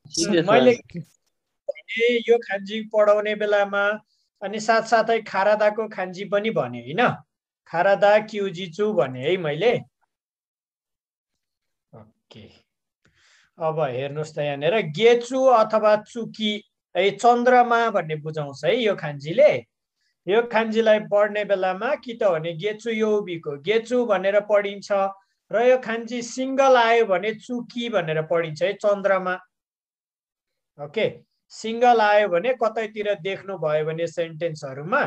मैले यो खान्जी पढाउने बेलामा अनि साथसाथै खारादाको खान्जी पनि भने हैन, खारादा क्युजिचु भने है मैले। ओके, अब हेर्नुस् त यहाँनिर गेचु अथवा चुकी है चन्द्रमा भन्ने बुझाउँछ है यो खान्जीले। यो खान्जीलाई पढ्ने बेलामा कि त भने गेचु यौबीको गेचु भनेर पढिन्छ र यो खान्जी सिंगल आयो भने चुकी भनेर पढिन्छ है चन्द्रमा। ओके, सिंगल आयो भने कतैतिर देख्नु भयो भने सेन्टेन्सहरुमा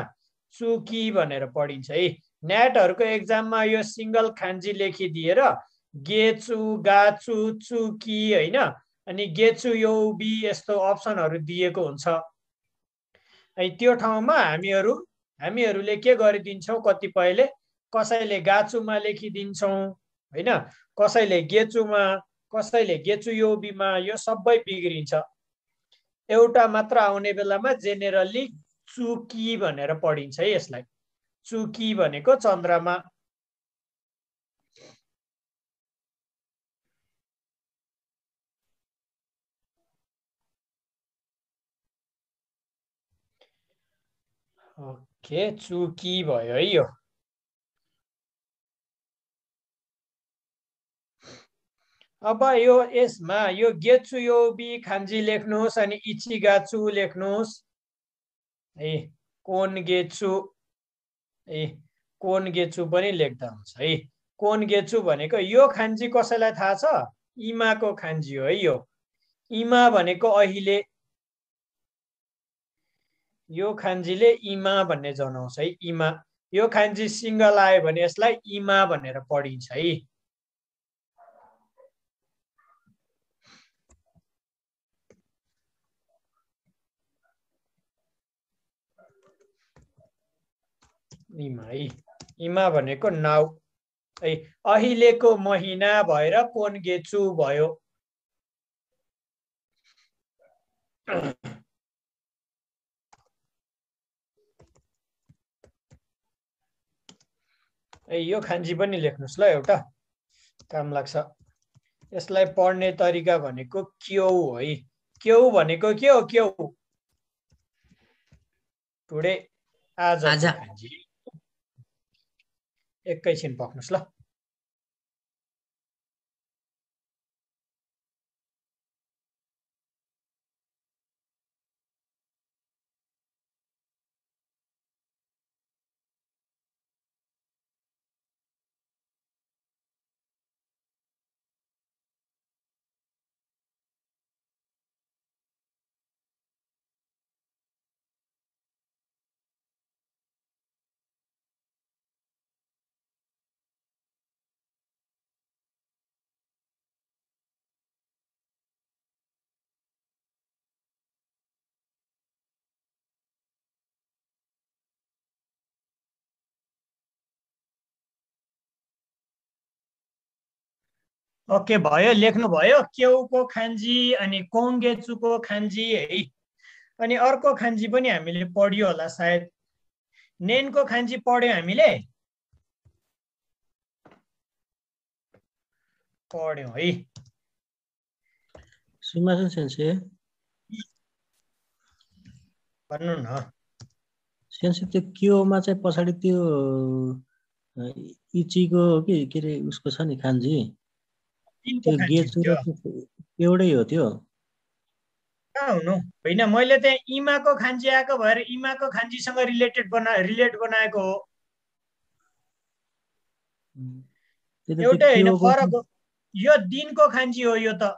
चुकी भनेर पढिन्छ है। नेटहरुको एक्जाममा यो सिंगल खान्जी लेखिदिएर गेचु गाचु चुकी हैन अनि गेचु यौबी यस्तो अप्सनहरु दिएको हुन्छ। त्यो ठाउँमा हामीहरूले के गरिदिन्छौं, कतिपयले कसैले गाचुमा लेखिदिन्छौं हैन, कसैले गेचुमा, कसैले गेचु यौबीमा, यो सबै बिग्रिन्छ। एउटा मात्र आउने बेलामा जेनेरली चुकी भनेर पढिन्छ है यसलाई। चुकी भनेको चन्द्रमा। ओके, चुकी भयो है यो। अब यो यसमा यो गेचु यौबी खान्जी लेख्नुहोस् अनि इचिगाचु लेख्नुहोस् है। कोन गेचु ए कोन गेचु पनि लेख्दा हुन्छ है। कोन गेचु भनेको यो खान्जी कसैलाई थाहा छ? इमाको खान्जी हो है यो। इमा भनेको अहिले, यो खान्जीले इमा भन्ने जनाउँछ है। इमा, यो खान्जी सिंगल आयो भने यसलाई इमा भनेर पढिन्छ है। इमा है, इमा भनेको नाउ है। अहिलेको महिना भएर कोन गेचु भयो। यो खान्जी पनि लेख्नुस् ल, एउटा काम लाग्छ। यसलाई पढ्ने तरिका भनेको क्यौ है। क्यौ भनेको के हो? क्यौ टुडे, आज खान्जी। एकैछिन पक्नुस् ल। ओके भयो, लेख्नु भयो क्यौको खान्जी अनि कोङ्गेचुको खान्जी है। अनि अर्को खान्जी पनि हामीले पढ्यो होला सायद, नेनको खान्जी पढ्यो हामीले, पढ्यौं है। सुमासन सेन्से भन्नु न सेन्से, त्यो क्योमा चाहिँ पछाडि त्यो इचीको के रे उसको छ नि खान्जी, त्यो गेचु एउटै हो त्यो हुनु होइन। मैले त्यहाँ इमाको खान्जी आएको भएर इमाको खान्जीसँग रिलेट बनाएको हो। एउटै होइन, फरक हो। यो दिनको खान्जी हो यो त।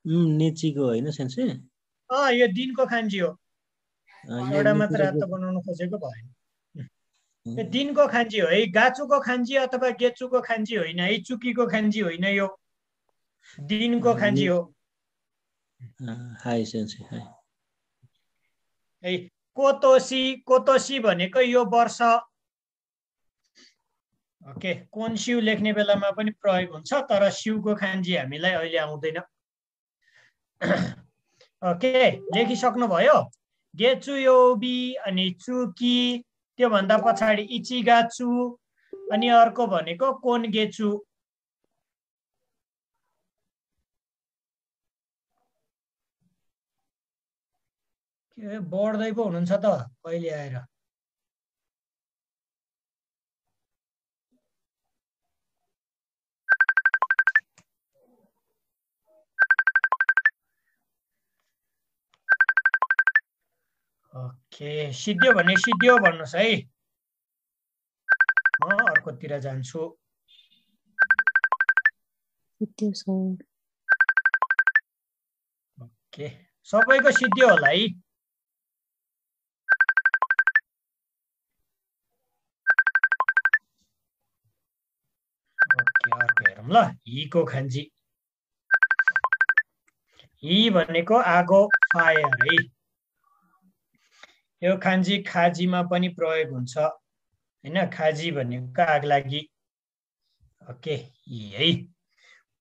नेचीको होइन सेन्से? यो दिनको खान्जी हो। एउटा मात्र हात बनाउन खोजेको भएन। दिनको खान्जी हो है। गाचुको खान्जी अथवा गेचुको खान्जी होइन है। चुकीको खान्जी होइन, यो दिनको खान्जी हो। हाई सेन्से हाई है। कोतोसी, कोतोसी भनेको यो वर्ष। ओके, कोन सिउ लेख्ने बेलामा पनि प्रयोग हुन्छ, तर सिउको खान्जी हामीलाई अहिले आउँदैन। ओके, लेखिसक्नु भयो? गेचु योबी अनि चुकी, त्यो भन्दा पछाडि इचिगाचु अनि अर्को भनेको कोन गेचु। के बढ्दै पो हुनुहुन्छ त कहिले आएर। ओके सिद्धियो भने सिद्धियो भन्नुहोस् है, म अर्कोतिर जान्छु। ओके सबैको सिद्धियो होला है। ओके अर्को हेरौँ ल, हिको खान्जी। हि भनेको आगो फायर है। यो खान्जी खाजीमा पनि प्रयोग हुन्छ हैन, खाजी भनेको आगलागी। ओके हि है।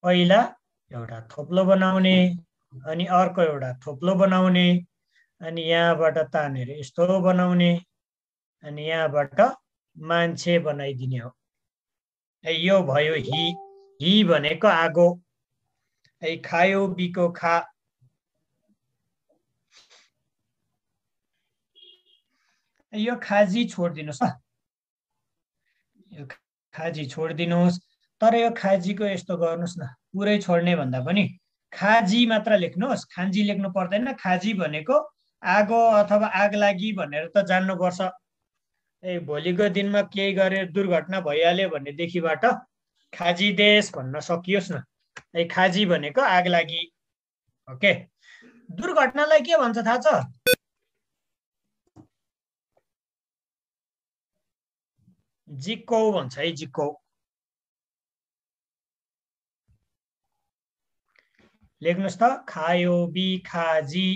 पहिला एउटा थोप्लो बनाउने अनि अर्को एउटा थोप्लो बनाउने अनि यहाँबाट तानेर यस्तो बनाउने अनि यहाँबाट मान्छे बनाइदिने हो। यो भयो हि। हि भनेको आगो है। खायो बिको खा। यो खाजी छोडिदिनुहोस् ल, यो खाजी छोडिदिनुहोस्। तर यो खाजीको यस्तो गर्नुहोस् न, पुरै छोड्ने भन्दा पनि खाजी मात्र लेख्नुहोस्, खान्जी लेख्नु पर्दैन। खाजी भनेको आगो अथवा आग लागि भनेर त जान्नुपर्छ। ए भोलिको दिनमा केही गरेर दुर्घटना भइहाल्यो भनेदेखिबाट खाजी देश भन्न सकियोस् न। ए खाजी भनेको आग लागि। ओके दुर्घटनालाई के भन्छ थाहा छ? जिक्को भन्छ है, जिक्को। लेख्नुहोस् त, खायो बी खाजी।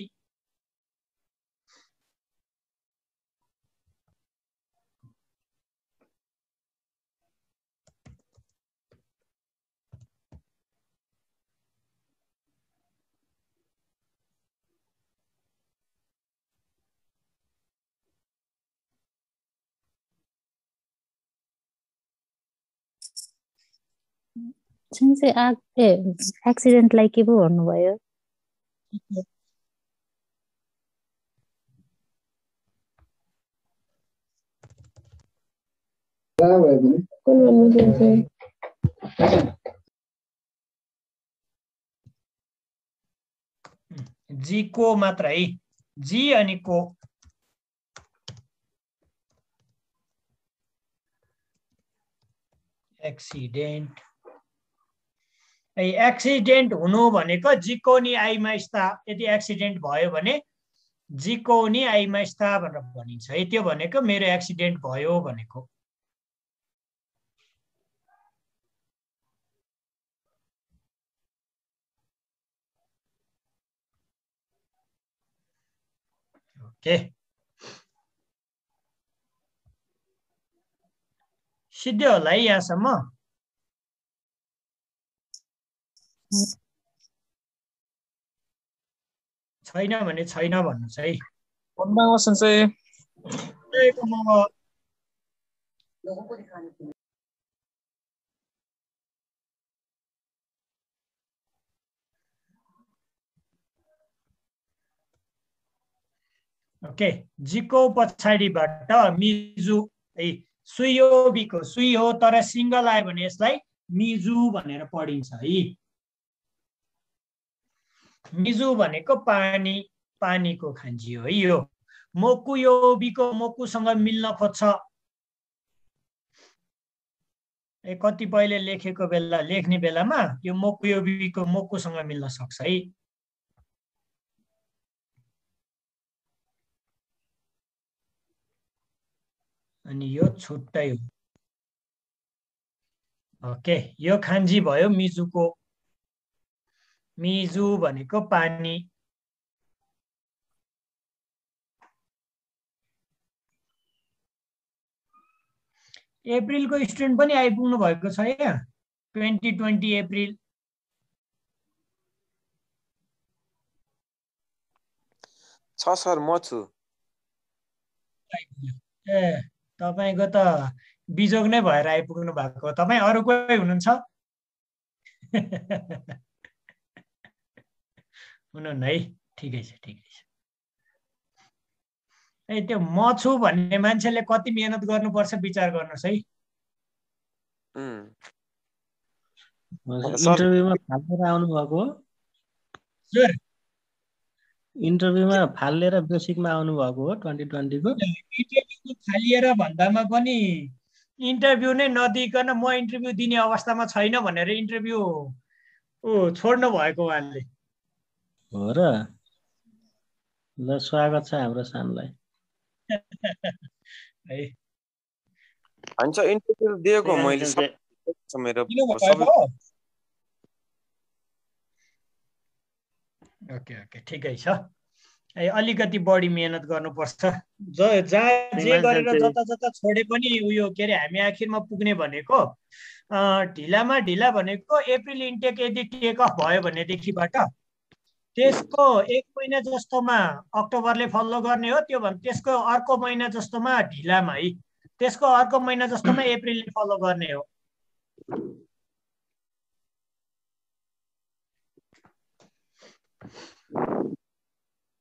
एक्सिडेन्टलाई के पो भन्नुभयो? जी को मात्र है, जी अनि को। एक्सिडेन्ट। एक्सिडेन्ट हुनु भनेको जिको नि आइमा स्था। यदि एक्सिडेन्ट भयो भने जिको नि आइमा स्था भनेर भनिन्छ है। त्यो भनेको मेरो एक्सिडेन्ट भयो भनेको। ओके सिद्धियो होला है यहाँसम्म? छैन भने छैन भन्नुहोस् है। ओके जिको पछाडिबाट मिजु है। सुइयो बिको सुई हो, तर सिंगल आयो भने यसलाई मिजु भनेर पढिन्छ है। मिजु भनेको पानी, पानीको खान्जी हो है यो। मोकुयो बिको मोकुसँग मिल्न खोज्छ। कतिपयले लेखेको बेला लेख्ने बेलामा यो मोकुयो बिको मोकुसँग मिल्न सक्छ है। अनि यो छुट्टै हो। ओके यो खान्जी भयो मिजुको। मिजु भनेको पानी। एप्रिलको स्टुडेन्ट पनि आइपुग्नु भएको छ यहाँ, 2020 एप्रिल। छ सर म छु। ए तपाईको त बिजोग नै भएर आइपुग्नु भएको। तपाई अरु कोही हुनुहुन्छ? हुनुहुन्न है, ठिकै छ ठिकै छ। त्यो म छु भन्ने मान्छेले कति मेहनत गर्नुपर्छ विचार गर्नुहोस् है। इन्टरभ्यूमा फालेर आउनु भएको हो? सर इन्टरभ्यूमा फालेर बेसिकमा आउनु भएको हो 2020 को? इन्टरभ्यूको फालिएर भन्दामा पनि इन्टरभ्यू नै नदिइकन म इन्टरभ्यू दिने अवस्थामा छैन भनेर इन्टरभ्यू छोड्नु भएको उहाँले। हो र? ल स्वागत छ हाम्रो सानलाई। है हुन्छ इन्टरभ्यू दिएको मैले मेरो सबै। ओके ओके ठिकै छ। अलिकति बढी मेहनत गर्नुपर्छ। जहाँ जे गरेर जता जता छोडे पनि उयो के अरे हामी आखिरमा पुग्ने भनेको ढिलामा ढिला भनेको अप्रिल इन्टेक यदि टेक अफ भयो भनेदेखिबाट त्यसको 1 महिना जस्तोमा अक्टोबरले फलो गर्ने हो। त्यो भने त्यसको अर्को महिना जस्तोमा ढिलामा है, त्यसको अर्को महिना जस्तोमा अप्रिलले फलो गर्ने हो।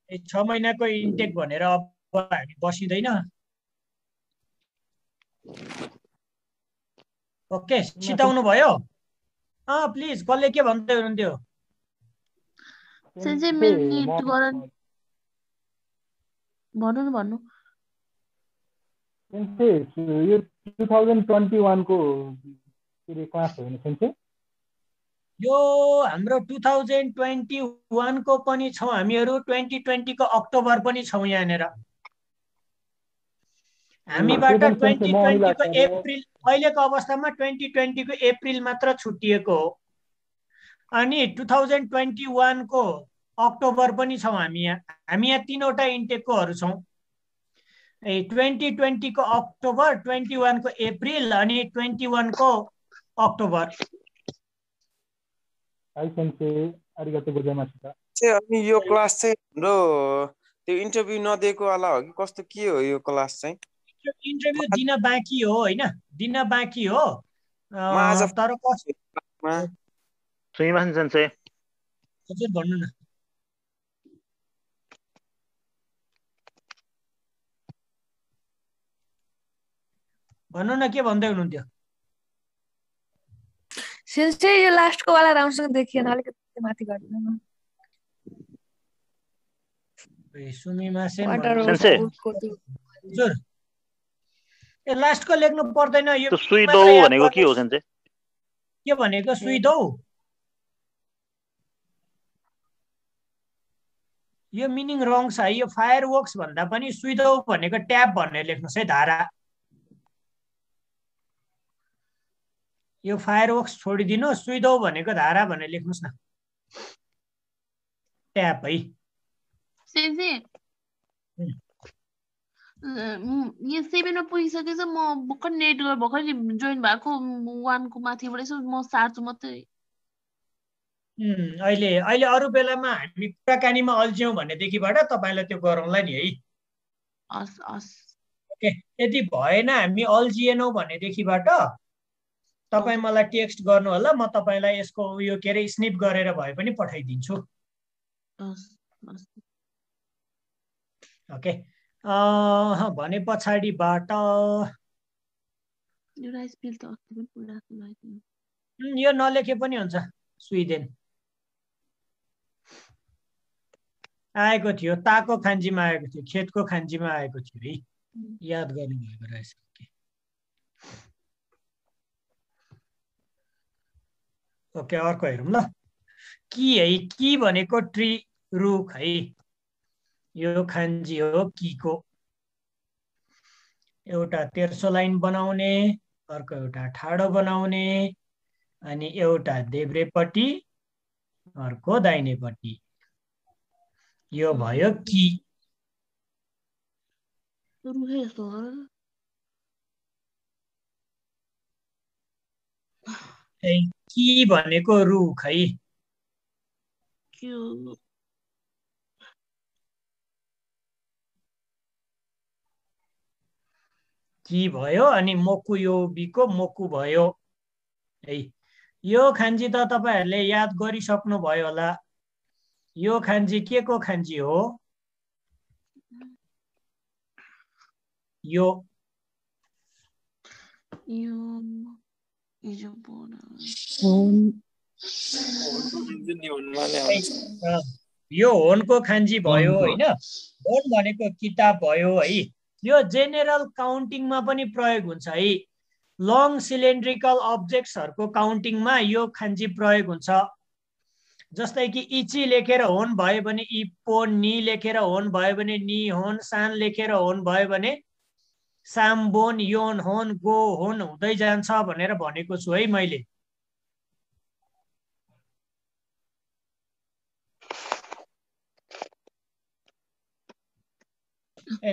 ए 6 महिनाको इन्टेक भनेर अब हामी बसिँदैन। ओके चिताउनु भयो? प्लिज कसले के भन्दै हुनुहुन्थ्यो? भन्नु यो 2021 को क्लास हो नि? यो हाम्रो 2021 को पनि छौँ हामीहरू, 2020 को अक्टोबर पनि छौँ यहाँनिर। हामीबाट 2020 को अप्रिल, अहिलेको अवस्थामा 2020 को अप्रिल मात्र छुट्टिएको हो। अनि 2021 को अक्टोबर पनि छौँ हामी यहाँ 3वटा इन्टेककोहरू छौँ। 2020 को अक्टोबर, 21 को अप्रिल अनि 21 को अक्टोबर। अनि यो क्लास चाहिँ हाम्रो त्यो इन्टरभ्यू नदिएको वाला हो कि कस्तो के हो यो क्लास चाहिँ? इन्टरभ्यू दिन बाँकी हो होइन, दिन बाँकी हो। तर हजुर भन्नु न। भन्नु न के भन्दै हुनुहुन्थ्यो? सेन्से यो लास्टको वाला राउन्डसँग देखिएन, अलिकति माथि गर्दिनु न। सुमिमा सेन हजुर ए लास्टको लेख्नु पर्दैन। यो सुइदौ भनेको के हो सेन्से? के भनेको सुइदौ? यो मिनिङ रङ छ है। यो फायरवर्क्स भन्दा पनि सुइदौ भनेको ट्याब भनेर लेख्नुहोस् है, धारा। यो फायरवर्क्स छोडिदिनु, सुइदौ भनेको धारा भनेर लेख्नुहोस् न, ट्याब है। यो 7 मा पुगिसकेछ। म भर्खर नेट भर्खर जोइन भएको 1 को माथिबाट म सार्छु मात्रै। अहिले अरू बेलामा हामी कुराकानीमा अल्झ्यौँ भनेदेखिबाट तपाईँलाई त्यो गरौँला नि है। ओके यदि भएन हामी अल्झिएनौँ भनेदेखिबाट तपाईँ मलाई टेक्स्ट गर्नु होला, म तपाईँलाई यसको उयो के अरे स्निप गरेर भए पनि पठाइदिन्छु। ओके भने पछाडिबाट यो नलेखे पनि हुन्छ। स्विडेन आएको थियो, ताको खान्जीमा आएको थियो, खेतको खान्जीमा आएको थियो है, याद गर्नुभएको रहेछ। ओके अर्को हेरौँ ल। कि है, कि भनेको ट्री रुख है, यो खान्जी हो किको। एउटा तेर्सो लाइन बनाउने, अर्को एउटा ठाडो बनाउने, अनि एउटा देब्रेपट्टि अर्को दाहिनेपट्टि, यो भयो कि। कि भनेको रुख है। कि भयो अनि मोकु यो बिको मोकु भयो है। यो खान्जी त तपाईहरुले याद गरिसक्नु भयो होला। यो खान्जी के को खान्जी हो? यो यो होनको खान्जी भयो होइन। होन भनेको किताब भयो है। यो जेनेरल काउन्टिङमा पनि प्रयोग हुन्छ है। लङ सिलिन्ड्रिकल अब्जेक्ट्सहरूको काउन्टिङमा यो खान्जी प्रयोग हुन्छ। जस्तै कि इची लेखेर होन भयो भने इपोन, नि लेखेर होन भयो भने नि होन, सान लेखेर होन भयो भने साम्बोन, योन होन, गो होन हुँदै जान्छ भनेर भनेको छु है मैले।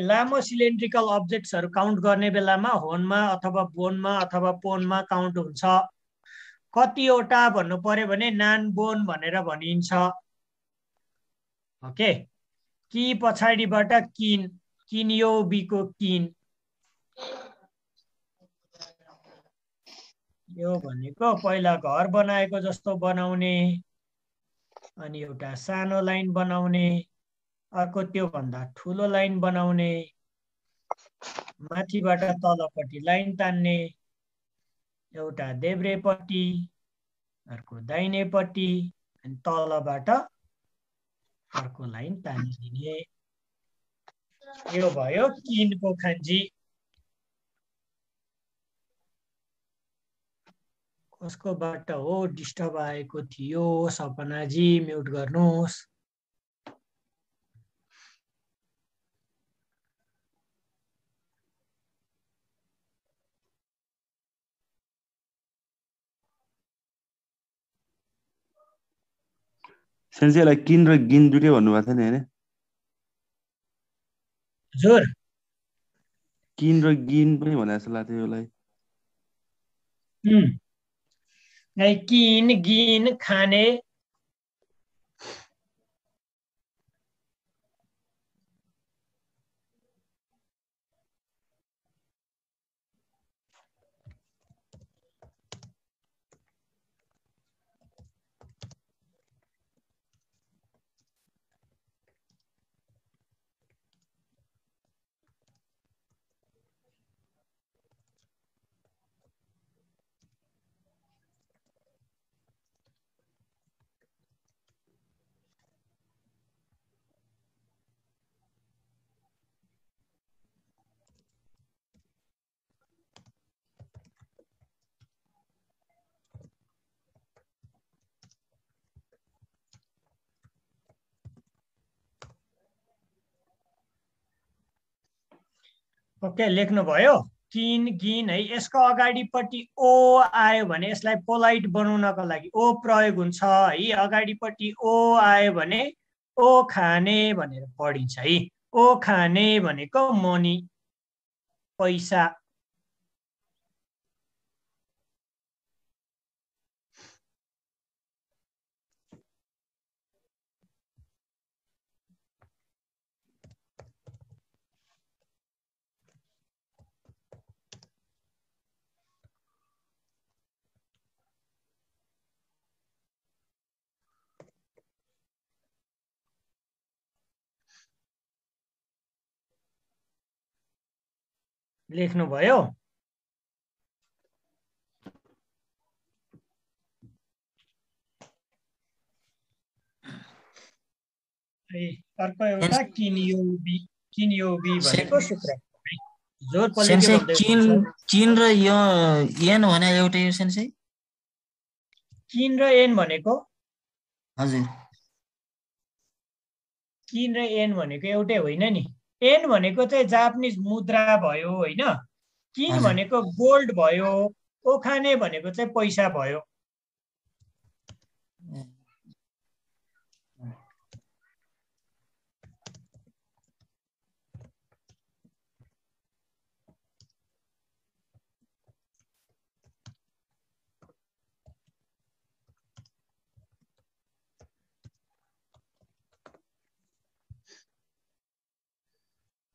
लामो सिलिन्ड्रिकल अब्जेक्ट्सहरू काउन्ट गर्ने बेलामा होनमा अथवा बोनमा अथवा पोनमा काउन्ट हुन्छ। कतिवटा भन्नु पर्यो भने नान बोन भनेर भनिन्छ। ओके, कि पछाडिबाट किन, किन्योबीको किन, यो भनेको पहिला घर बनाएको जस्तो बनाउने, अनि एउटा सानो लाइन बनाउने, अर्को त्यो भन्दा ठुलो लाइन बनाउने, माथिबाट तलपट्टि लाइन तान्ने, एउटा देब्रेपट्टि अर्को दाहिनेपट्टि, अनि तलबाट अर्को लाइन तानिदिने। यो भयो किनको खान्जी। कसकोबाट हो डिस्टर्ब आएको थियो? सपनाजी म्युट गर्नुहोस्। सेन्सेलाई किन र गिन दुटै भन्नुभएको थियो नि हैन? हजुर, किन र गिन पनि भने जस्तो लाग्थ्यो यसलाई। किन गिन खाने, ओके लेख्नुभयो। किन गिन है, यसको अगाडिपट्टि ओ आयो भने यसलाई पोलाइट बनाउनको लागि ओ प्रयोग हुन्छ है। अगाडिपट्टि ओ आयो भने ओ खाने भनेर पढिन्छ है। ओ खाने भनेको मनी, पैसा। लेख्नुभयो। अर्को एउटा किन्योबी, किन्योबी भनेको सूत्र। जोर सेन्से किन र यो एन भने एउटै हो सेन्से? किन र एन भनेको? हजुर, किन र एन भनेको एउटै होइन नि। एन भनेको चाहिँ जापानिज मुद्रा भयो होइन। किन भनेको गोल्ड भयो। ओखाने भनेको चाहिँ पैसा भयो।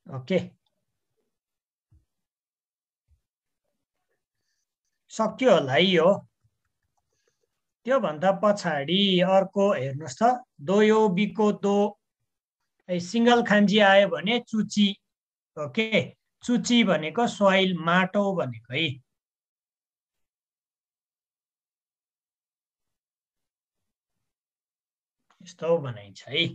ओके, सक्यो होला है यो। त्योभन्दा पछाडि अर्को हेर्नुहोस् त, दोयोबीको दो सिंगल खान्जी आयो भने चुची। ओके, चुची भनेको सोइल माटो भनेको है। यस्तो बनाइन्छ है।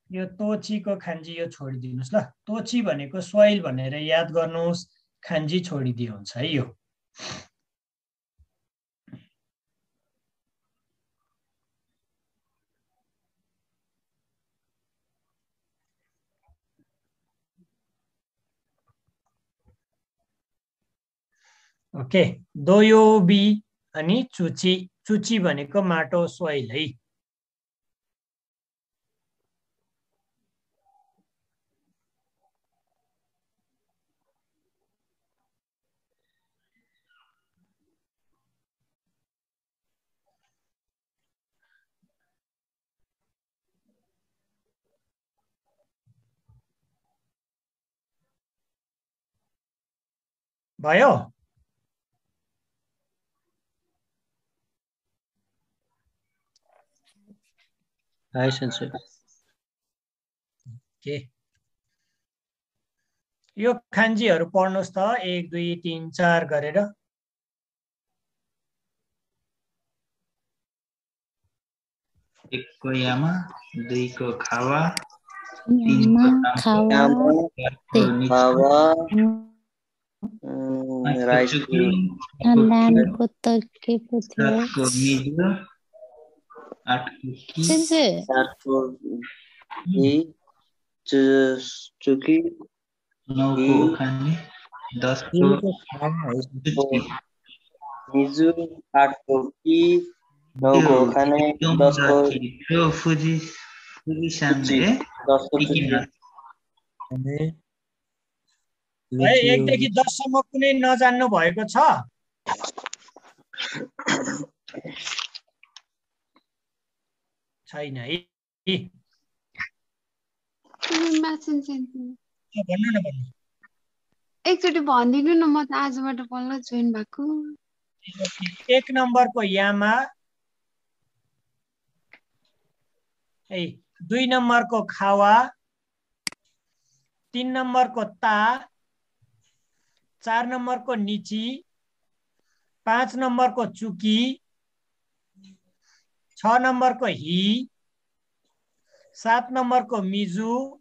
यो तोचीको खान्जी यो छोडिदिनुस् ल। तोची भनेको सोइल भनेर याद गर्नुहोस्, खान्जी छोडिदियो हुन्छ है यो। ओके, दोयोबी अनि चुची। चुची भनेको माटो सोइल है। भयो? ओके, यो खान्जीहरू पढ्नुहोस् त 1 2 3 4 गरेर। एक को यामा, 2 को खावा, यामा खावा राइस लानको तके पुथ्यो 7 को मिजो, 8 को की, सेन्से 4 को चुकी, 9 को उखाने, 10 को मिजु, 8 को की, 9 को खाने, 10 को फुजी सामने 10 को चुकी। 1 देखि 10 सम्म कुनै नजान्नु भएको छ? छैन है। भन्नु न भन्नु। एकचोटि भनिदिनु न, म त आजबाट बल्ल जोइन भएको। 1 नम्बरको यामा, 2 नम्बरको खावा, 3 नम्बरको ता, 4 नम्बरको निची, 5 नम्बरको चुकी, 6 नम्बरको हि, 7 नम्बरको मिजु,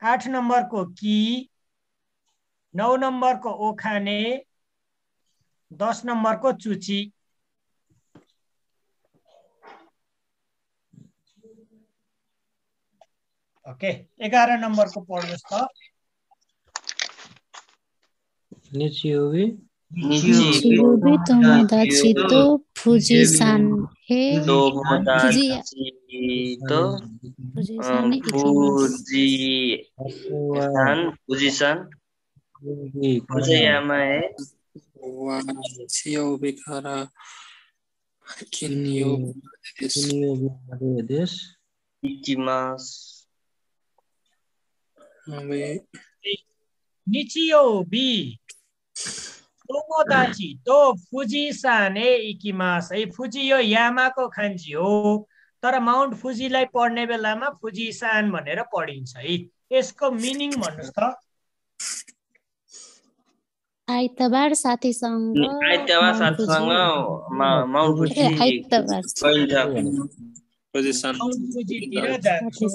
8 नम्बरको की, 9 नम्बरको ओखाने, 10 नम्बरको चुची। ओके, 11 नम्बरको पढ्नुहोस् त। निचियोबी निचियोबी तोमोदाची तो फुजिसान हे फुजिसान फुजियामा है चियोबी खारा किनियो देश इकिमास निचियोबी तोमोदाची तो फुजिसान हे इकिमास है। फुजी यो यामाको खान्जी हो, तर माउन्ट फुजीलाई पढ्ने बेलामा फुजिसान भनेर पढिन्छ है। यसको मिनिङ भन्नुस् त। आइतबार साथीसँग माउन्ट फुजी आइतबार फुजीतिर जान्छु,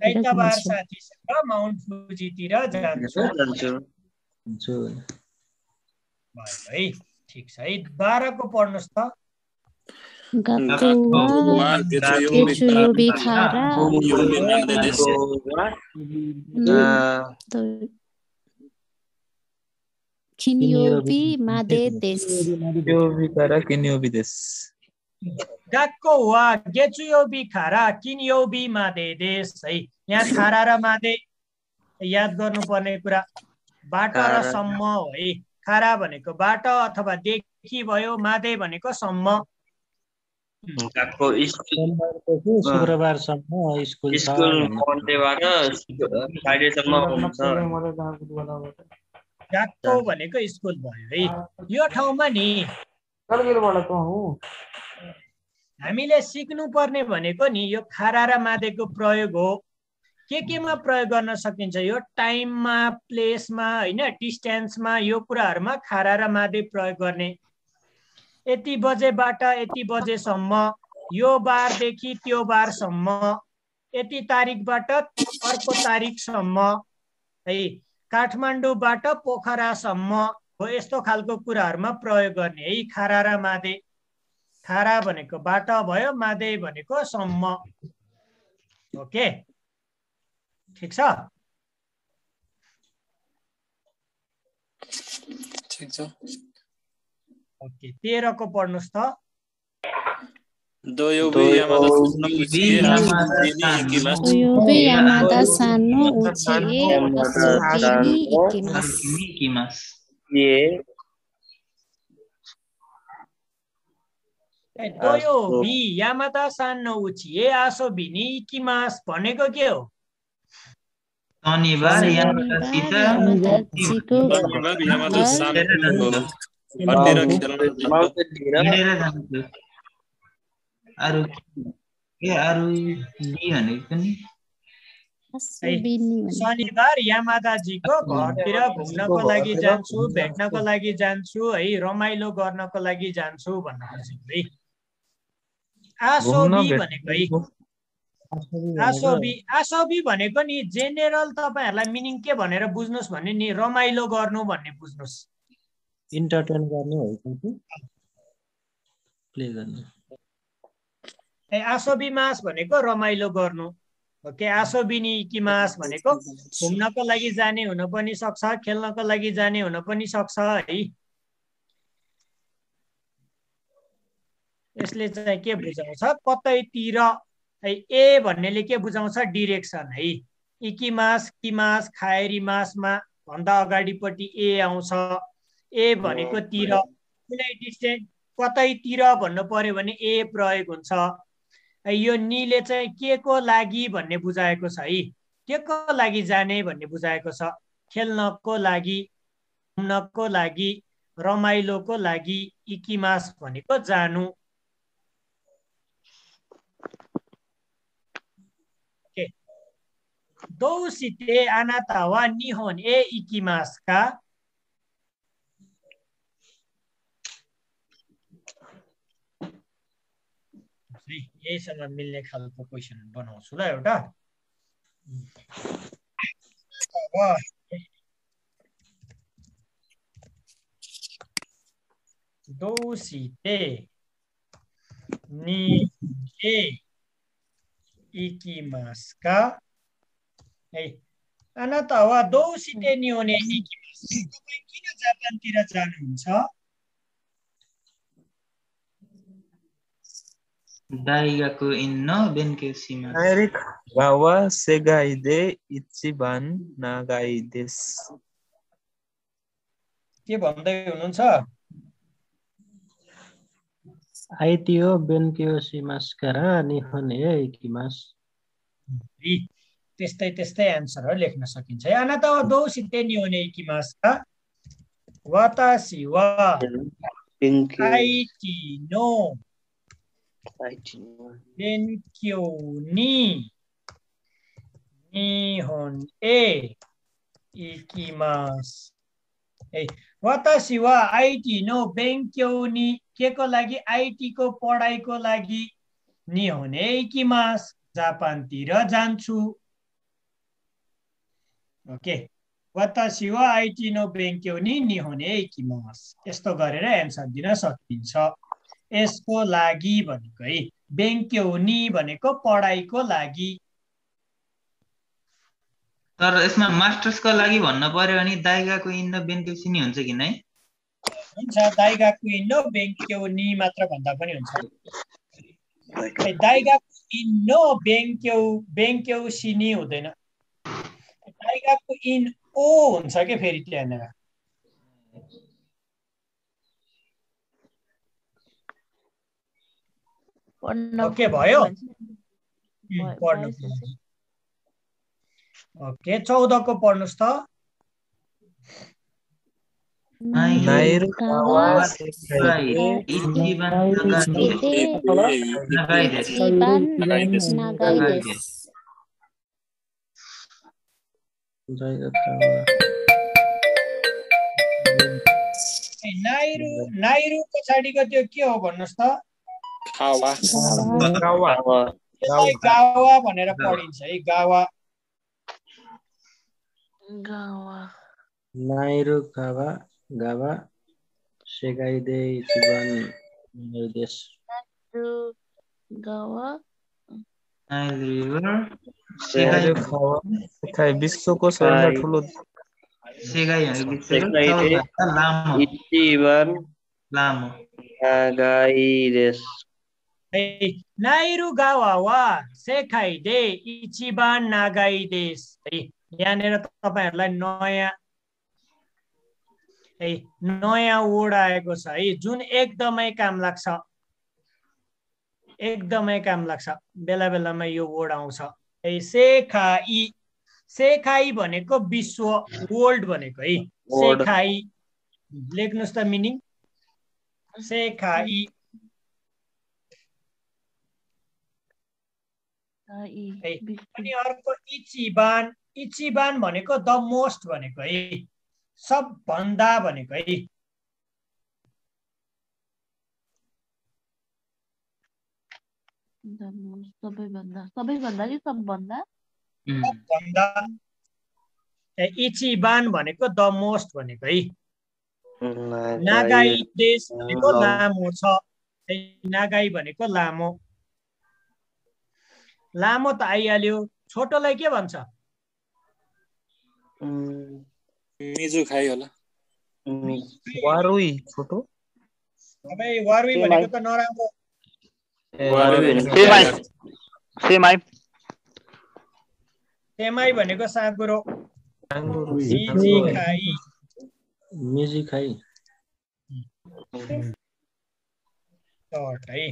आइतबार साथीसँग माउन्ट फुजीतिर जान्छु। है, ठिक छ है। 12 को पढ्नुहोस् त। गाक्को वा गेचुयोबी खारा किन्योबी मादे देश है। यहाँ खारा र मादे याद गर्नुपर्ने कुरा बाटो र सम्म हो है। खारा भनेको बाटो अथवा देखि भयो, मादे भनेको सम्म। शुक्रबारसम्म स्कुल मन्डेबाट फ्राइडेसम्म हुन्छ। गाक्को भनेको स्कुल भयो है। यो ठाउँमा नि हामीले सिक्नुपर्ने भनेको नि यो खारा र मादेको प्रयोग हो। केमा प्रयोग गर्न सकिन्छ? यो टाइममा, प्लेसमा, हैन, डिस्टेन्समा, यो कुराहरुमा खारा र मादे प्रयोग गर्ने। यति बजेबाट यति बजेसम्म, यो बारदेखि त्यो बारसम्म, यति तारिखबाट अर्को तारिखसम्म, है, काठमाडौँबाट पोखरासम्म हो, यस्तो खालको कुराहरुमा प्रयोग गर्ने है खारा र मादे। खारा भनेको बाट भयो, मादे भनेको सम्म। ओके, ठीक छ? ठीक छ। ओके, 13 को पढ्नुस् त। दोयोबी यामादा सानो उचिए आसोबिनी इकिमास। दोयोबी यामादा सानो उचिए आसोबिनी इकिमास भनेको के हो? शनिबार यामादासित हिँडेर जान्छु। अरु बी भनेको नि शनिबार यामादाजीको घरतिर घुम्नको लागि जान्छु, भेट्नको लागि जान्छु है, रमाइलो गर्नको लागि जान्छु भन्न खोजेको है। आसोबी भनेको है, आसोबी भनेको नि जेनेरल तपाईहरुलाई मिनिङ के भनेर बुझ्नुस् भने नि रमाइलो गर्नु भन्ने बुझ्नुस्। इन्टरटेन गर्ने हो कि प्ले गर्ने। आसोबी मास भनेको रमाइलो गर्नु। ओके, आसोबिनी इकिमास भनेको घुम्नको लागि जाने हुन पनि सक्छ, खेल्नको लागि जाने हुन पनि सक्छ है। यसले चाहिँ के बुझाउँछ? कतैतिर है। ए भन्नेले के बुझाउँछ? डिरेक्सन है। इकिमास, किमास, खाएरीमासमा भन्दा अगाडिपट्टि ए आउँछ। ए भनेको तिर, कुनै डिस्टेन्स कतैतिर भन्नु पर्यो भने ए प्रयोग हुन्छ। यो नीले चाहिँ के को लागि भन्ने बुझाएको छ है। के को लागि जाने भन्ने बुझाएको छ। खेल्नको लागि, घुम्नको लागि, रमाइलोको लागि। इकिमास भनेको जानु। ओके, दोसिते आनाता वा निहोन ए इकिमास का। यहीसँग मिल्ने खालको क्वेसन बनाउँछु ल एउटा। दोसिते नि ए इकिमास का है। आनाता वा दोसिते नि होने इकिमास। तपाई किन जापानतिर जानुहुन्छ? दाइगाको इन्न बेन्केसीमा। डाइरेक्ट वावा सेगाइदे इचिबान नागाइदेस। के भन्दै हुनुहुन्छ? आइतियो बेन्केसीमास्कारा निहोन ए इकिमास। त्यस्तै एन्सरहरु लेख्न सकिन्छ है। आनाता वा दोसिते नि होने इकिमास का। वातासी वा आइति नो बेन्क्यो नि निहोन ए इकिमास। वातासी वा आइटी नो बेन्क्यो नि के को लागि? आइटी को पढाइको लागि। निहोन ए इकिमास जापानतिर जान्छु। ओके, वातासी वा आइटी नो बेन्क्यो नि निहोन ए इकिमास। यस्तो गरेर एन्सर दिन सकिन्छ। यसको लागि भनेको है, बेन्क्यो नि भनेको पढाइको लागि। तर यसमा मास्टर्सको लागि भन्न पर्यो भने दाइगाको इन्न बेन्केसी नि हुन्छ कि नै? हुन्छ, दाइगाको इन्नो बेन्क्यो नि मात्र भन्दा पनि हुन्छ। दाइगाको इन्नो बेन्क्यो सिनी हुँदैन। दाइगाको इन ओ हुन्छ के फेरि त्यहाँनिर। ओके भयो। पढ्नु। ओके, 14 को पढ्नुस् त। Nairukawa Sekai Ichiban Nagai desu. नाइरु पछाडिको त्यो के हो भन्नुस् त गावा भनेर पढिन्छ है गावा नाइरुकावा गावा सेगाइदे इचिबान देश गावा सेगाई विश्वको सबैभन्दा ठुलो Segai Ichiban लामो Nagai desu. नाइरु गावा वा सेखाइदे इचिबान नागाई देश है यहाँनिर तपाईहरुलाई नयाँ वर्ड आएको छ है जुन एकदमै काम लाग्छ बेला बेलामा यो वर्ड आउँछ है सेखाई भनेको विश्व वर्ल्ड भनेको है सेखाई लेख्नुस् त मिनिङ सेखाई अनि अर्को इचिबान भनेको द मोस्ट भनेको है सबभन्दा भनेको है सबभन्दा इचिबान भनेको द मोस्ट भनेको है नागाई देश भनेको लामो छ नागाई भनेको लामो त आइहाल्यो छोटोलाई के भन्छ मिजुखाई होला वारुई छोटो अबे वारुई भनेको त नराम्रो सेमाई भनेको साँगुरो मिजिखाई है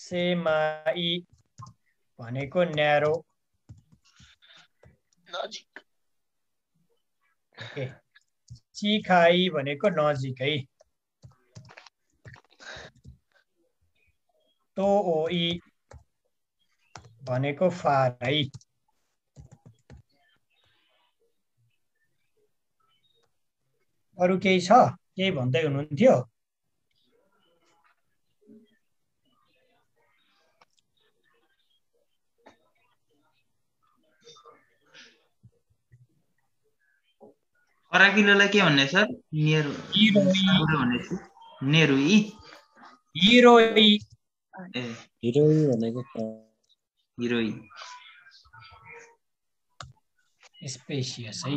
सेमाई भनेको न्यारो चिखाई भनेको नजिक है तोओई भनेको फार है अरु केही छ केही भन्दै हुनुहुन्थ्यो फराकिलोलाई के भन्ने सर नेरुई हिरोई भनेको हिरोई स्पेसियस है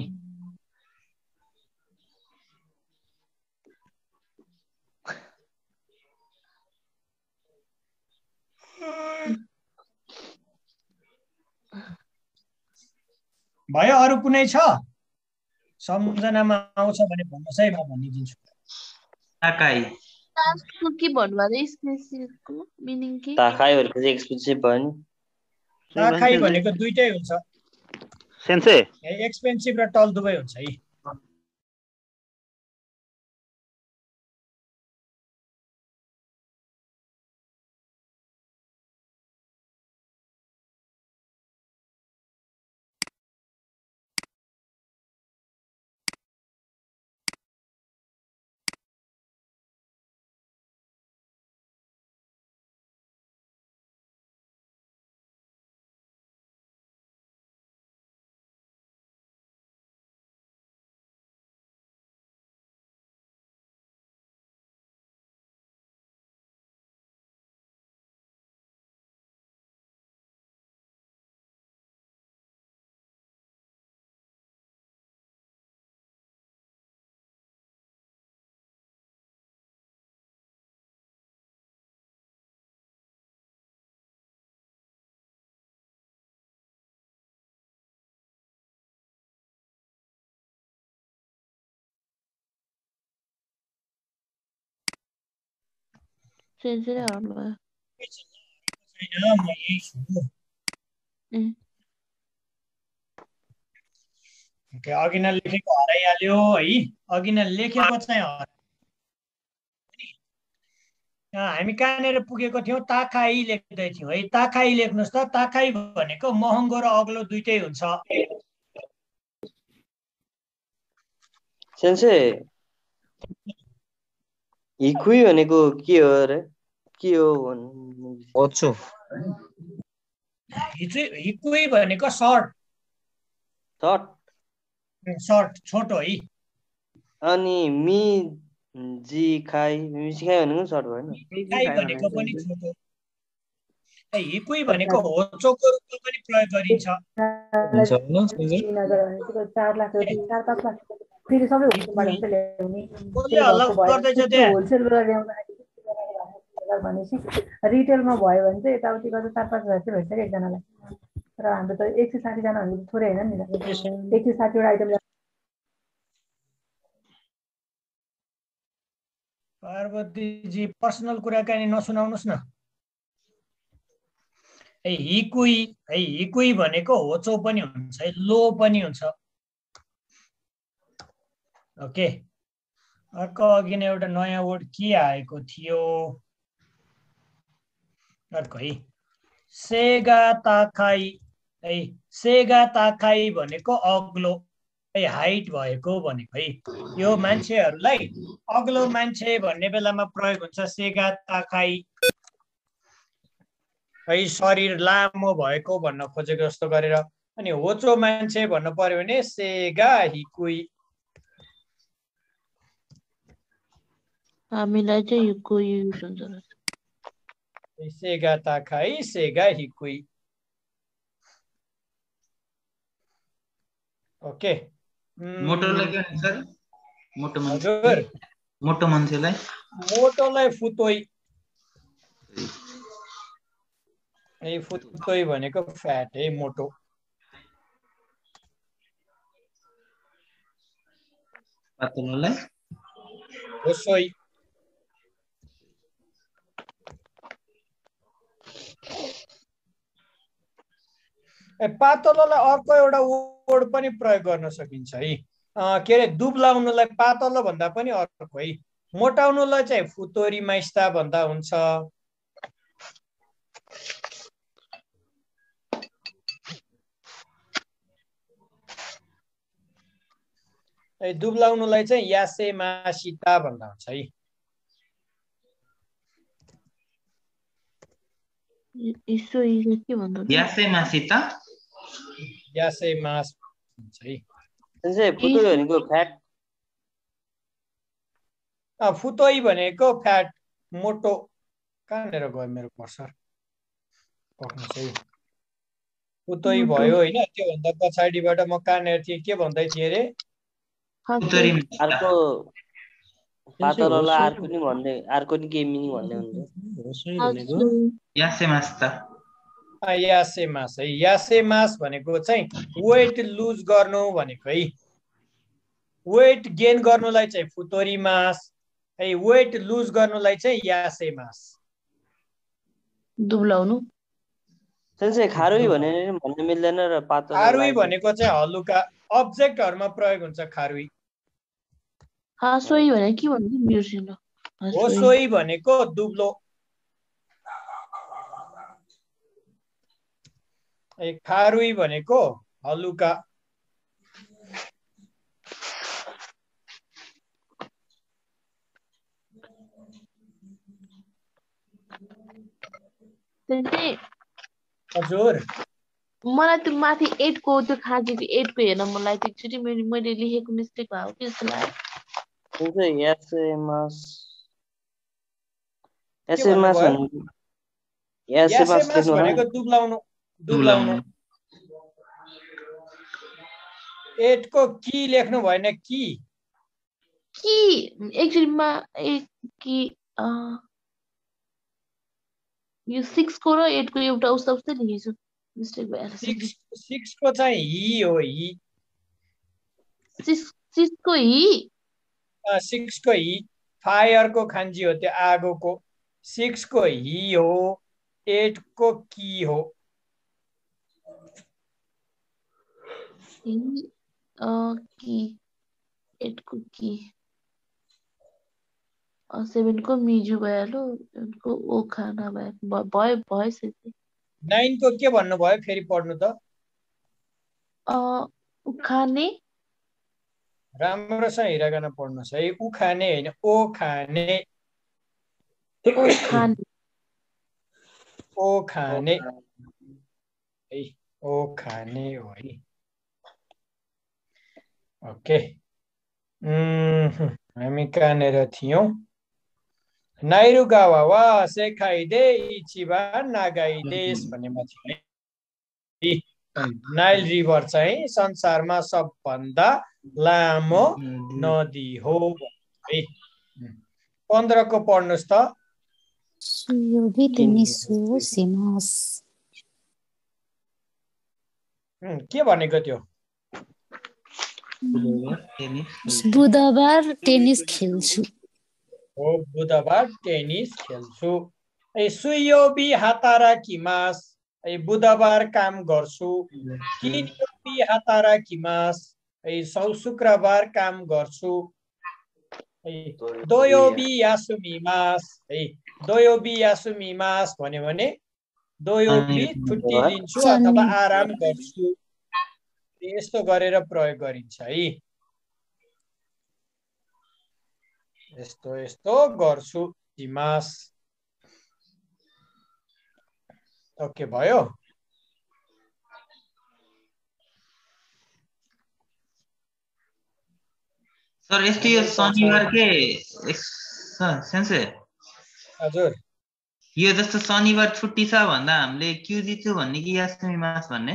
भयो अरु कुनै छ सम्झनामा आउँछ भने भन्नुस् है म भनिदिन्छु ताकाई के भन्नु स्पेसिसको मिनिङ के ताकाई भनेको चाहिँ एक्सपेन्सिभ भयो नि ताकाई भनेको दुईटै हुन्छ सेन्से एक्सपेन्सिभ र टल दुवै हुन्छ है सेन्सरै हराउनु भयो छैन म यही छु अघि नै लेखेको हराइहाल्यो है अघि नै लेखेको चाहिँ हामी कहाँनिर पुगेको थियौँ ताकाई लेख्दै थियौँ है ताकाई लेख्नुहोस् त ताकाई भनेको महँगो र अग्लो दुइटै हुन्छ सेन्से हिकुई भनेको के हो रे के हो ओचो हिकुई भनेको सर्ट सर्ट छोटो है अनि मिजिखाई भनेको सर्ट भएन भनेको पनि छोटो हिकुई भनेको होचोको रूपमा पनि प्रयोग गरिन्छ फेरि सबै होलसेलबाट हुन्छ ल्याउने होलसेलबाट ल्याउँदाखेरि भनेपछि रिटेलमा भयो भने चाहिँ यताउति गर्दा 4-5 हजार चाहिँ भइसक्यो एकजनालाई र हाम्रो त 160 जना भनेको थोरै होइन नि 160 वटा आइटम पार्वतीजी पर्सनल कुराकानी नसुनाउनुस् न हिकुई भनेको होचो पनि हुन्छ है लो पनि हुन्छ ओके अर्को अघि नै एउटा नयाँ वर्ड के आएको थियो अर्को है सेगा ताकाई भनेको अग्लो है हाइट भएको भनेको है यो मान्छेहरूलाई अग्लो मान्छे भन्ने बेलामा प्रयोग हुन्छ सेगा ताकाई है शरीर लामो भएको भन्न खोजेको जस्तो गरेर अनि होचो मान्छे भन्नु पर्यो भने सेगा हिकुई हामीलाई चाहिँ हिकुई युज हुन्छ सेगा ताकाई सेगा हिकुई ओके मोटोलाई के भन्छ सर मोटो मान्छेलाई फुतोई फुतोई भनेको फ्याट है मोटो पातलोलाई होसोई पातलोलाई अर्को एउटा वर्ड पनि प्रयोग गर्न सकिन्छ है के अरे दुब्लाउनुलाई पातलो भन्दा पनि अर्को है मोटाउनुलाई चाहिँ फुतोरी माइस्ता भन्दा हुन्छ दुब्लाउनुलाई चाहिँ यासे मासिता भन्दा हुन्छ है यासे मासिता यासे मास भन्छ है फुतोई भनेको फ्याट फुतोई भनेको फ्याट मोटो कहाँनिर गयो मेरो कर्सर पक्नुहोस् है फुतोई भयो होइन त्योभन्दा पछाडिबाट म कहाँनिर थिएँ के भन्दै थिएँ अरे अर्को पातलोलाई अर्को नि के मिनिङ भन्ने हुन्छ यासे मास्ता यासे मास है यासे मास भनेको चाहिँ वेट लुज गर्नु भनेको है वेट गेन गर्नुलाई चाहिँ फुतोरी मास है वेट लुज गर्नुलाई चाहिँ यासे मास दुब्लाउनु त्यसै खारुई भन्ने मिल्दैन र पातलो खारुई भनेको चाहिँ हलुका अब्जेक्टहरुमा प्रयोग हुन्छ खारुई हासोई भने के भन्नु बिर्सिनु होसोई भनेको दुब्लो खारुई भनेको हलुका हजुर मलाई त्यो माथि 8 को त्यो खाँचीको 8 को हेर्न मलाई एकचोटी मैले लेखेको मिस्टेक भयो कि जस्तो लाग्यो एसएमएस भनेको दुब्लाउनु 8 को की लेख्नु भएन की एक्चुअलीमा कि यो 6 को र 8 को एउटा उस्तै लेखेछु मिस्टेक भएर 6 को चाहिँ हि हो हि 6 को हि 6 को हि फायर को खान्जी हो त्यो आगोको 6 को हि हो 8 को की हो कि 8 को कि 7 को मिजु भइहाल्यो, को ओ खाना भयो भएछ। 9 को के भन्नुभयो फेरि पढ्नु त उखाने राम्रोसँग हिराकन पढ्नुहोस् है। उखाने होइन ओ खाने ओ खाने है ओ खाने हो है। ओके हामी कहाँनिर थियौँ? नाइरुगावा वा सेखाइदे इचिबा नागाइदेस भन्नेमा थियो है। नाइल रिभर चाहिँ संसारमा सबभन्दा लामो नदी हो है। 15 को पढ्नुहोस् त। के भनेको त्यो? बुधबार टेनिस खेल्छु। हो बुधबार टेनिस खेल्छु। सुयोबी हातारा किमास बुधबार काम गर्छु। किनयोबी हातारा किमास शुक्रबार काम गर्छु। दोयोबी यासुमिमास दोयोबी यासुमिमास भन्यो भने दोयोबी छुट्टी लिन्छु अथवा आराम गर्छु। यस्तो गरेर प्रयोग गरिन्छ है। यस्तो यस्तो गर्छु जिमास। ओके भयो। सर यस्तो यो शनिबार के सेन्से हजुर यो जस्तो शनिबार छुट्टी छ भन्दा हामीले क्युजिचु भन्ने कि यासुमी मास भन्ने?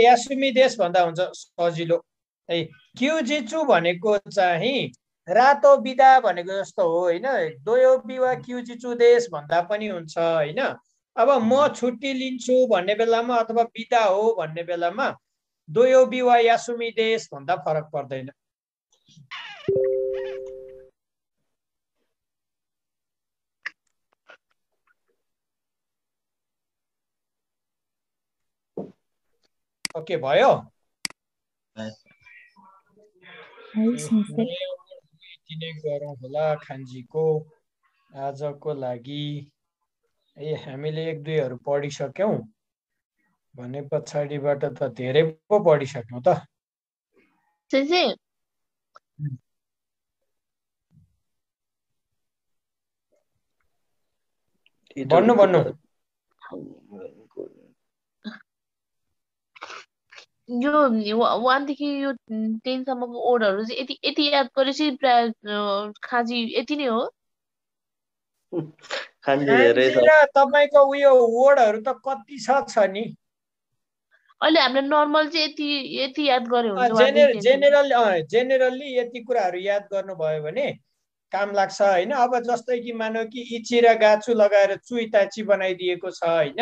यासुमी देश भन्दा हुन्छ सजिलो है। क्युजिचु भनेको चाहिँ रातो बिदा भनेको जस्तो हो होइन। दोयोबी वा क्युजिचु देश भन्दा पनि हुन्छ होइन। अब म छुट्टी लिन्छु भन्ने बेलामा अथवा बिदा हो भन्ने बेलामा दोयोबी वा यासुमी देश भन्दा फरक पर्दैन। ओके भयो। यति नै गरौँ होला खान्जीको आजको लागि। हामीले 1-2हरू पढिसक्यौँ भने पछाडिबाट त धेरै पो पढिसक्यौँ त। भन्नु यो 1 देखि यो 10 सम्मको ओडहरू चाहिँ यति याद गरेपछि प्राय खाजी यति नै हो। तपाईको उयो वर्डहरू त कति छ नि? अहिले हामीले नर्मल चाहिँ यति याद गरे हुन्छ। जेनरली यति कुराहरू याद गर्नुभयो भने काम लाग्छ होइन। अब जस्तै कि मानौ कि इची र गाचु लगाएर चुइताची बनाइदिएको छ होइन।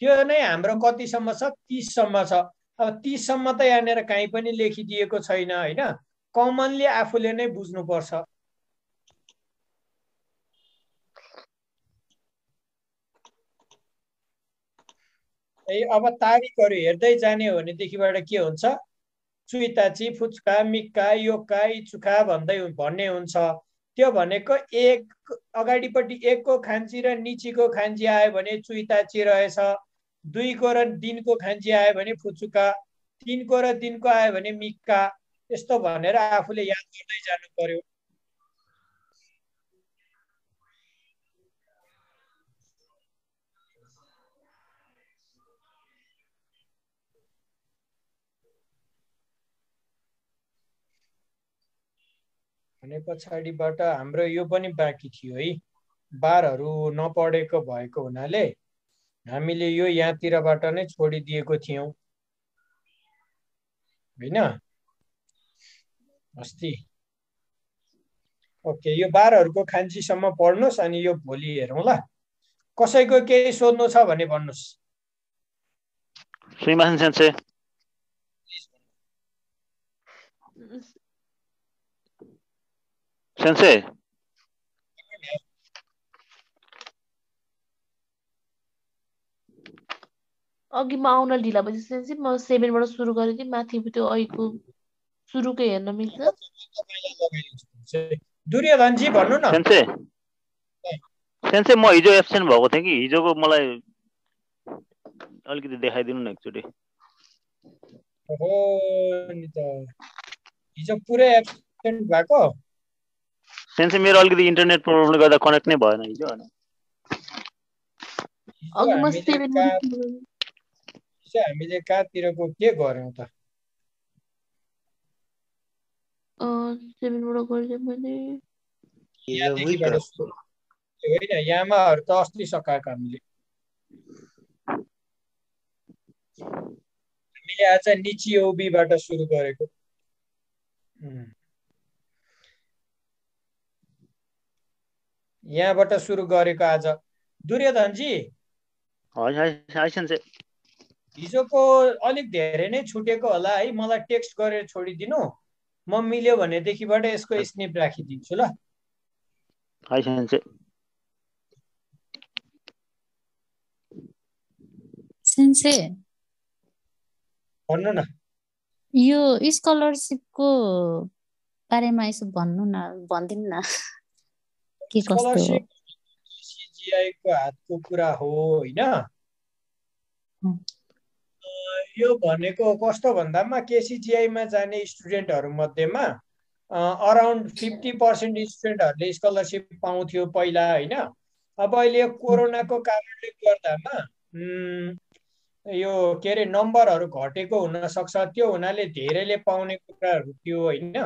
त्यो नै हाम्रो कतिसम्म छ? 30 सम्म छ। अब 30 सम्म त यहाँनिर कहीँ पनि लेखिदिएको छैन होइन। कमनली आफूले नै बुझ्नुपर्छ। अब तारिखहरू हेर्दै जाने हो भनेदेखिबाट के हुन्छ? चुइताची फुच्का मिक्का योक्का इचुका भन्ने हुन्छ। त्यो भनेको एक अगाडिपट्टि 1 को खान्जी र निचीको खान्जी आयो भने चुइताची रहेछ। 2 को र दिनको खान्जी आयो भने फुचुका। 3 को र दिनको आयो भने मिक्का। यस्तो भनेर आफूले याद गर्दै जानु पर्यो। भने पछाडिबाट हाम्रो यो पनि बाँकी थियो है। बारहरू नपढेको भएको हुनाले हामीले यो यहाँतिरबाट नै छोडिदिएको थियौँ होइन अस्ति। ओके यो 12हरूको खान्जीसम्म पढ्नुहोस् अनि यो भोलि हेरौँ ल। कसैको केही सोध्नु छ भने भन्नुहोस्। श्रीमान सेन्से सेन्से अघि म आउन ढिला भएपछि म 7 बाट सुरु गरेँ। माथि त्यो अहिको सुरुकै हेर्न मिल्छ तपाईँलाई लगाइदिन्छु दुर्योधनजी भन्नु न सेन्से सेन्से म हिजो एब्सेन्ट भएको थिएँ कि हिजोको मलाई अलिकति देखाइदिनु न एकचोटि हो नि त हिजो पुरै एब्सेन्ट भएको सेन्से मेरो अलिकति इन्टरनेट प्रब्लमले गर्दा कनेक्ट नै भएन हिजो अनि हामीले कहाँतिरको के गर्यौँ त 7बाट गर्दै मैले होइन यामाहरू त अस्ति सकाएको हामीले आज निचिओबीबाट सुरु गरेको यहाँबाट सुरु गरेको आज दुर्योधनजी हिजोको अलिक धेरै नै छुटेको होला है मलाई टेक्स्ट गरेर छोडिदिनु म मिल्यो भनेदेखिबाट यसको स्निप राखिदिन्छु ल सेन्से भन्नु न यो स्कलरशिपको बारेमा यसो भन्नु न भनिदिनु न के कस्तो CGI को हातको कुरा हो हैन यो भनेको कस्तो भन्दामा KCGI मा जाने स्टुडेन्टहरु मध्येमा अराउन्ड 50% स्टुडेन्टहरुले स्कलरशिप पाउँथ्यो पहिला हैन अब अहिले कोरोनाको कारणले गर्दामा यो के रे नम्बरहरु घटेको हुन सक्छ त्यो हुनाले धेरैले पाउने कुराहरु थियो हैन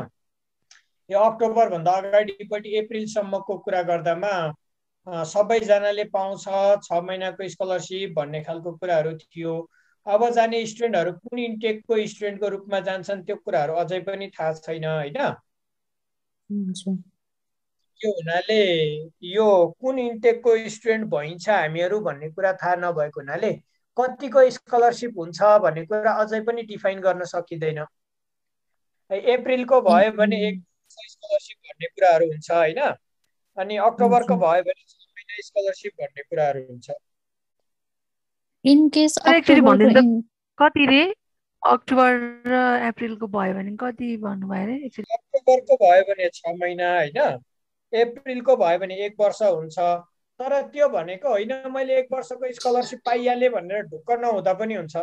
यो अक्टोबर भन्दा अगाडिपटि अप्रिल सम्मको कुरा गर्दामा सबैजनाले पाउँछ 6 महिनाको स्कलरशिप भन्ने खालको कुराहरु थियो अब जाने स्टुडेन्टहरु कुन इन्टेकको स्टुडेन्टको रूपमा जान्छन् त्यो कुराहरु अझै पनि थाहा छैन हैन त्यो हुनाले यो कुन इन्टेकको स्टुडेन्ट भइन्छ हामीहरु भन्ने कुरा थाहा नभएको हुनाले कतिको स्कलरशिप हुन्छ भन्ने कुरा अझै पनि डिफाइन गर्न सकिदैन अप्रिलको भयो भने एक स्कलरशिप भन्ने कुराहरु हुन्छ हैन अनि अक्टोबरको भयो भने 6 महिना स्कलरशिप भन्ने कुराहरु हुन्छ इन केस कति रे अक्टोबर र अप्रिलको भयो भने कति भन्नु भयो रे अक्टोबरको भयो भने 6 महिना हैन अप्रिलको भयो भने 1 वर्ष हुन्छ तर त्यो भनेको हैन मैले 1 वर्षको स्कलरशिप पाइहाले भनेर ढुक्क नहुँदा पनि हुन्छ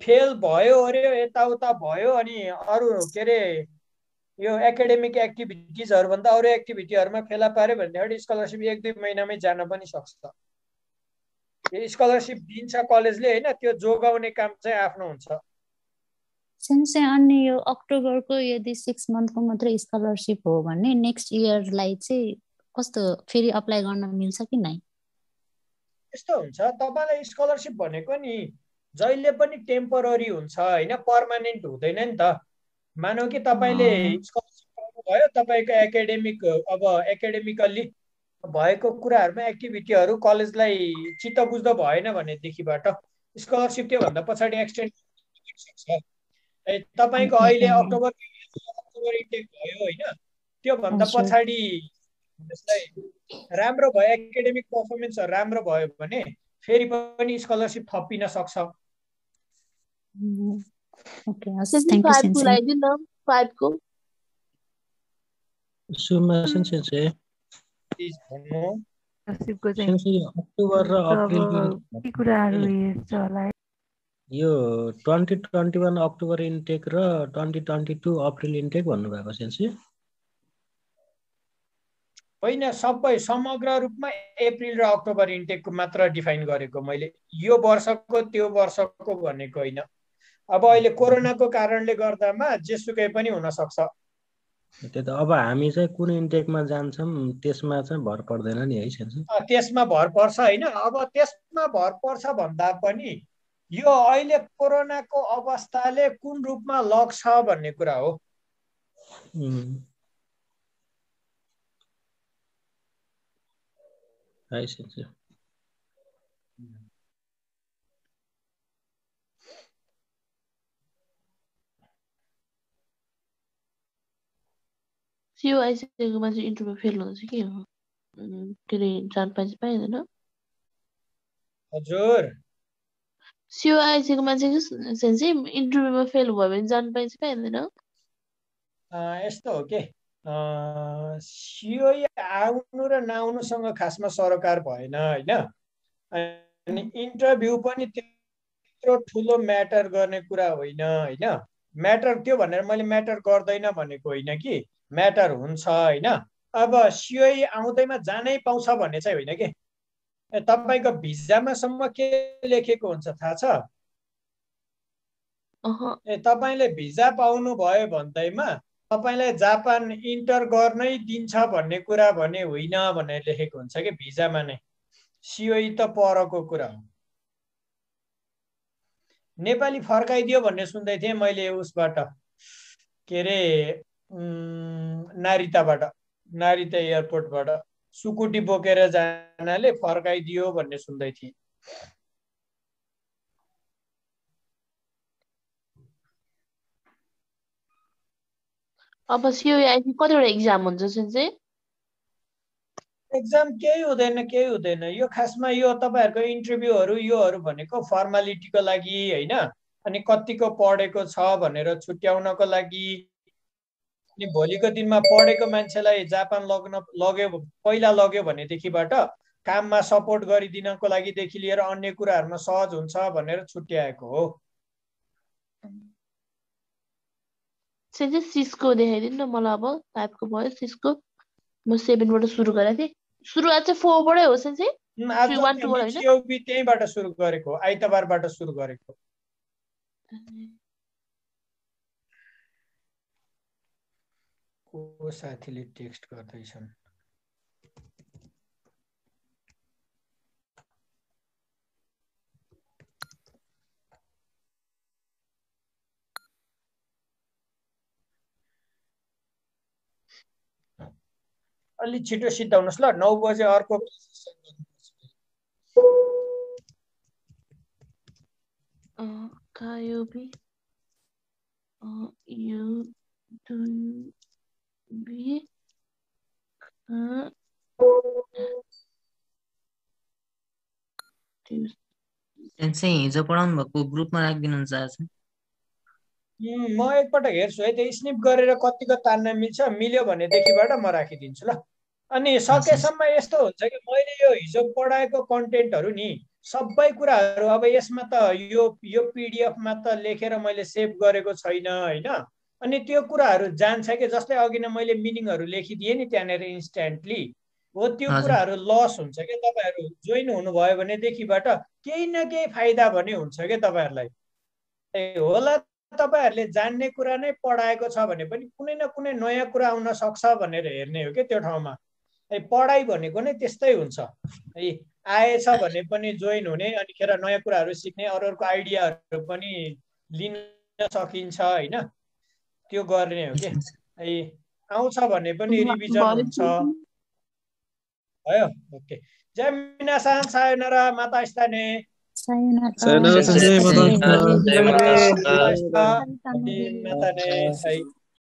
फेल भयो अरे यताउता भयो अनि अरु के रे यो एकाडेमिक एक्टिभिटिजहरु भन्दा अरु एक्टिभिटीहरुमा फेला पारे भने स्कलरशिप 1-2 महिनामै जान पनि सक्छ यो स्कलरशिप दिन्छ कलेजले हैन त्यो जोगाउने काम चाहिँ आफ्नो हुन्छ सेन्से अनि यो अक्टोबरको यदि 6 मन्थको मात्रै स्कलरशिप हो भने नेक्स्ट इयरलाई चाहिँ कस्तो फेरि अप्लाई गर्न मिल्छ कि नै यस्तो हुन्छ तपाईलाई स्कलरशिप भनेको नि जहिले पनि टेम्पररी हुन्छ हैन पर्मानेन्ट हुँदैन नि त मानौ कि तपाईले स्कलरशिप पाउनु भयो तपाईको एकाडेमिक अब एकाडेमिकली भएको कुराहरुमा एक्टिभिटीहरु कलेजलाई चित्त बुझ्दो भएन भने देखिबाट स्कलरशिप त्यो भन्दा पछाडी एक्सटेन्ड गर्न सक्छ तपाईको अहिले अक्टोबर इन्टेक भयो हैन त्यो भन्दा पछाडी यसलाई राम्रो भयो एकाडेमिक परफर्मेन्स राम्रो भयो भने फेरि पनि स्कलरशिप थपिन सक्छ ओके थ्यांक यू सेन्से 5 को सुमा सेन्से अक्टोबर र अप्रिल के कुराहरु हेर्छ होला यो 2021 अक्टोबर इन्टेक र 2022 अप्रिल इन्टेक भन्नु भएको सेन्से होइन सबै समग्र रूपमा अप्रिल र अक्टोबर इन्टेकको मात्र डिफाइन गरेको मैले यो वर्षको त्यो वर्षको भनेको हैन अब अहिले कोरोनाको कारणले गर्दामा जेसुकै पनि हुन सक्छ त्यो त अब हामी चाहिँ कुन इन्टेकमा जान्छौं त्यसमा चाहिँ भर पर्दैन नि है सेन्से त्यसमा भर पर्छ हैन अब त्यसमा भर पर्छ भन्दा पनि यो अहिले कोरोनाको अवस्थाले कुन रूपमा लग्छ भन्ने कुरा हो हाई सेन्से सिओ आइसकेको मान्छे इन्टरभ्यू फेल हुन्छ के हो के रे जान पाइँदैन हजुर सिओ आइसकेको मान्छे सेन्से इन्टरभ्यूमा फेल भयो भने जान पाइँदैन यस्तो हो के सिओई आउनु र नआउनुसँग खासमा सरोकार भएन होइन। अनि इन्टरभ्यू पनि त्यत्रो ठुलो म्याटर गर्ने कुरा होइन होइन। म्याटर त्यो भनेर मैले म्याटर गर्दैन भनेको होइन कि, म्याटर हुन्छ होइन। अब सिओई आउँदैमा जानै पाउँछ भन्ने चाहिँ होइन कि। तपाईँको भिजामा सम्म के लेखेको हुन्छ थाहा छ? तपाईँले भिजा पाउनु भयो भन्दैमा तपाईँलाई जापान इन्टर गर्नै दिन्छ भन्ने कुरा भने होइन भनेर लेखेको हुन्छ कि भिजामा नै। सिओई त परको कुरा हो। नेपाली फर्काइदियो भन्ने सुन्दै थिएँ मैले उसबाट, के अरे नारिता एयरपोर्टबाट सुकुटी बोकेर जानाले फर्काइदियो भन्ने सुन्दै थिएँ। अब सिओआई कतिवटा एक्जाम हुन्छ चाहिँ? एक्जाम केही हुँदैन। यो खासमा यो तपाईँहरूको इन्टरभ्यूहरू योहरू भनेको फर्मालिटीको लागि होइन। अनि कतिको पढेको छ भनेर छुट्याउनको लागि। अनि भोलिको दिनमा पढेको मान्छेलाई जापान पहिला लग्यो भनेदेखिबाट काममा सपोर्ट गरिदिनको लागिदेखि लिएर अन्य कुराहरूमा सहज हुन्छ भनेर छुट्याएको हो। सिस्को देखाइदिनु न मलाई। अब टाइपको भयो सिस्को। म 7बाट सुरु गरेको थिएँ। सुरुवात चाहिँ 4बाटै हो सेन्से? 3-1-2 होइन? त्यहीबाट सुरु गरेको, आइतबारबाट सुरु गरेको। को साथीले टेक्स्ट गर्दैछन्? अलि छिटो सिद्धाउनुहोस् ल, 9 बजे अर्को हिजो पढाउनु भएको ग्रुपमा राखिदिनुहुन्छ आज? म एकपटक हेर्छु है, त्यो स्निप गरेर कतिको तान्न मिल्छ, मिल्यो भनेदेखिबाट म राखिदिन्छु ल। अनि सकेसम्म यस्तो हुन्छ कि मैले यो हिजो पढाएको कन्टेन्टहरू नि सबै कुराहरू अब यसमा त यो पिडिएफमा त लेखेर मैले सेभ गरेको छैन होइन। अनि त्यो कुराहरू जान्छ कि, जस्तै अघि नै मैले मिनिङहरू लेखिदिएँ नि त्यहाँनिर इन्स्ट्यान्टली, हो त्यो कुराहरू लस हुन्छ कि। तपाईँहरू जोइन हुनुभयो भनेदेखिबाट केही न केही फाइदा भने हुन्छ कि तपाईँहरूलाई। होला तपाईँहरूले जान्ने कुरा नै पढाएको छ भने पनि कुनै न कुनै नयाँ कुरा आउन सक्छ भनेर हेर्ने हो कि त्यो ठाउँमा। पढाइ भनेको नै त्यस्तै हुन्छ है। आएछ भने पनि जोइन हुने, अनिखेर नयाँ कुराहरू सिक्ने, अरूहरूको आइडियाहरू पनि लिन सकिन्छ होइन। त्यो गर्ने हो कि। आउँछ भने पनि रिभिजन हुन्छ भयो। ओके, जय मिनासान, सायोनारा, माता स्थाने। सायोनारा।